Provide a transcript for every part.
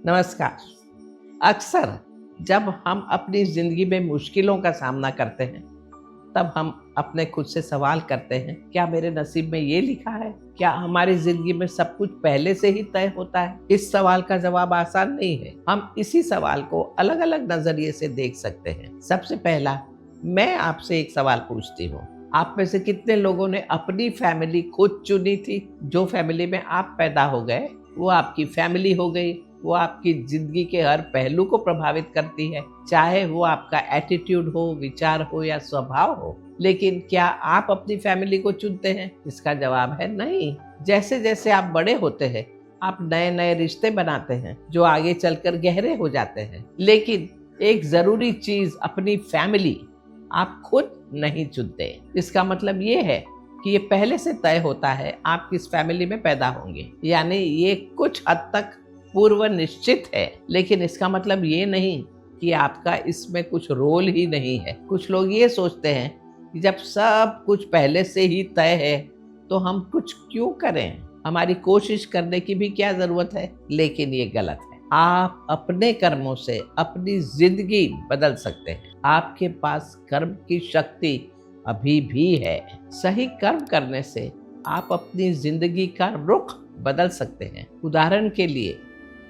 नमस्कार। अक्सर जब हम अपनी ज़िंदगी में मुश्किलों का सामना करते हैं, तब हम अपने खुद से सवाल करते हैं, क्या मेरे नसीब में ये लिखा है? क्या हमारी ज़िंदगी में सब कुछ पहले से ही तय होता है? इस सवाल का जवाब आसान नहीं है। हम इसी सवाल को अलग-अलग नज़रिए से देख सकते हैं। सबसे पहला, मैं आपसे एक सवाल पूछती हूँ। आप में से कितने लोगों ने अपनी फैमिली खुद चुनी थी? जो फैमिली में आप पैदा हो गए, वो आपकी फैमिली हो गई। वो आपकी जिंदगी के हर पहलू को प्रभावित करती है, चाहे वो आपका एटीट्यूड हो, विचार हो या स्वभाव हो। लेकिन क्या आप अपनी फैमिली को चुनते हैं? इसका जवाब है नहीं। जैसे जैसे आप बड़े होते हैं, आप नए नए रिश्ते बनाते हैं जो आगे चलकर गहरे हो जाते हैं। लेकिन एक जरूरी चीज, अपनी फैमिली आप खुद नहीं चुनते। इसका मतलब ये है कि ये पहले से तय होता है आप किस फैमिली में पैदा होंगे, यानी ये कुछ हद तक पूर्व निश्चित है। लेकिन इसका मतलब ये नहीं कि आपका इसमें कुछ रोल ही नहीं है। कुछ लोग ये सोचते हैं कि जब सब कुछ पहले से ही तय है तो हम कुछ क्यों करें, हमारी कोशिश करने की भी क्या जरूरत है। लेकिन ये गलत है। आप अपने कर्मों से अपनी जिंदगी बदल सकते हैं। आपके पास कर्म की शक्ति अभी भी है। सही कर्म करने से आप अपनी जिंदगी का रुख बदल सकते हैं। उदाहरण के लिए,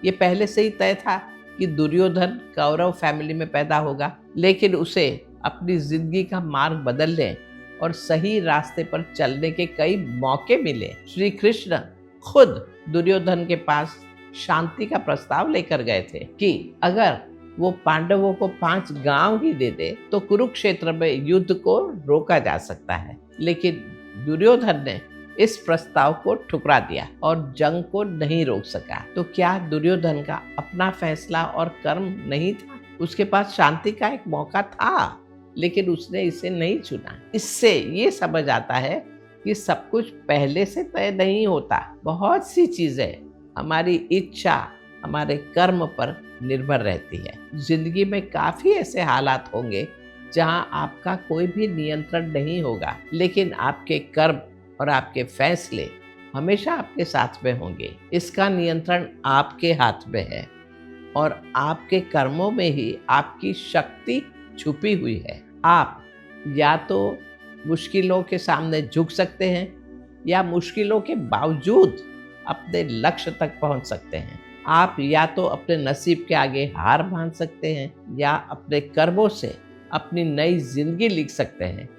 ये पहले से ही तय था कि दुर्योधन कौरव फैमिली में पैदा होगा, लेकिन उसे अपनी जिंदगी का मार्ग बदलने और सही रास्ते पर चलने के कई मौके मिले। श्री कृष्ण खुद दुर्योधन के पास शांति का प्रस्ताव लेकर गए थे कि अगर वो पांडवों को 5 गांव ही दे दे तो कुरुक्षेत्र में युद्ध को रोका जा सकता है। लेकिन दुर्योधन ने इस प्रस्ताव को ठुकरा दिया और जंग को नहीं रोक सका। तो क्या दुर्योधन का अपना फैसला और कर्म नहीं था? उसके पास शांति का एक मौका था, लेकिन उसने इसे नहीं चुना। इससे ये समझ आता है कि सब कुछ पहले से तय नहीं होता। बहुत सी चीजें हमारी इच्छा, हमारे कर्म पर निर्भर रहती है। जिंदगी में काफी ऐसे हालात होंगे जहां आपका कोई भी नियंत्रण नहीं होगा, लेकिन आपके कर्म और आपके फैसले हमेशा आपके साथ में होंगे। इसका नियंत्रण आपके हाथ में है और आपके कर्मों में ही आपकी शक्ति छुपी हुई है। आप या तो मुश्किलों के सामने झुक सकते हैं या मुश्किलों के बावजूद अपने लक्ष्य तक पहुंच सकते हैं। आप या तो अपने नसीब के आगे हार मान सकते हैं या अपने कर्मों से अपनी नई जिंदगी लिख सकते हैं।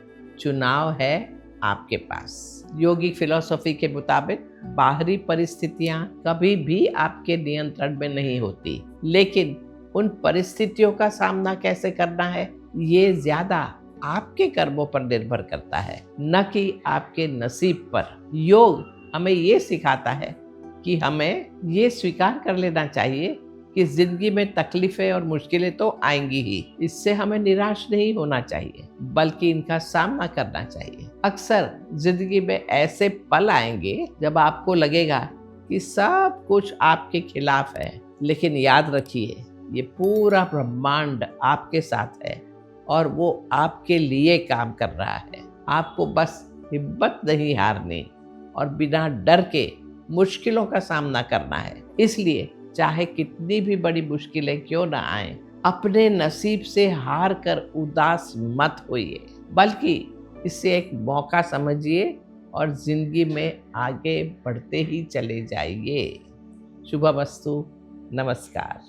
चुनाव है आपके पास। योगिक फिलॉसफी के मुताबिक बाहरी परिस्थितियां कभी भी आपके नियंत्रण में नहीं होती, लेकिन उन परिस्थितियों का सामना कैसे करना है, ये ज्यादा आपके कर्मों पर निर्भर करता है, न कि आपके नसीब पर। योग हमें ये सिखाता है कि हमें ये स्वीकार कर लेना चाहिए कि जिंदगी में तकलीफें और मुश्किलें तो आएंगी ही। इससे हमें निराश नहीं होना चाहिए, बल्कि इनका सामना करना चाहिए। अक्सर जिंदगी में ऐसे पल आएंगे जब आपको लगेगा कि सब कुछ आपके खिलाफ है, लेकिन याद रखिए, ये पूरा ब्रह्मांड आपके साथ है और वो आपके लिए काम कर रहा है। आपको बस हिम्मत नहीं हारनी और बिना डर के मुश्किलों का सामना करना है। इसलिए चाहे कितनी भी बड़ी मुश्किलें क्यों ना आए, अपने नसीब से हार कर उदास मत होइए, बल्कि इसे एक मौका समझिए और जिंदगी में आगे बढ़ते ही चले जाइए। शुभमस्तु। नमस्कार।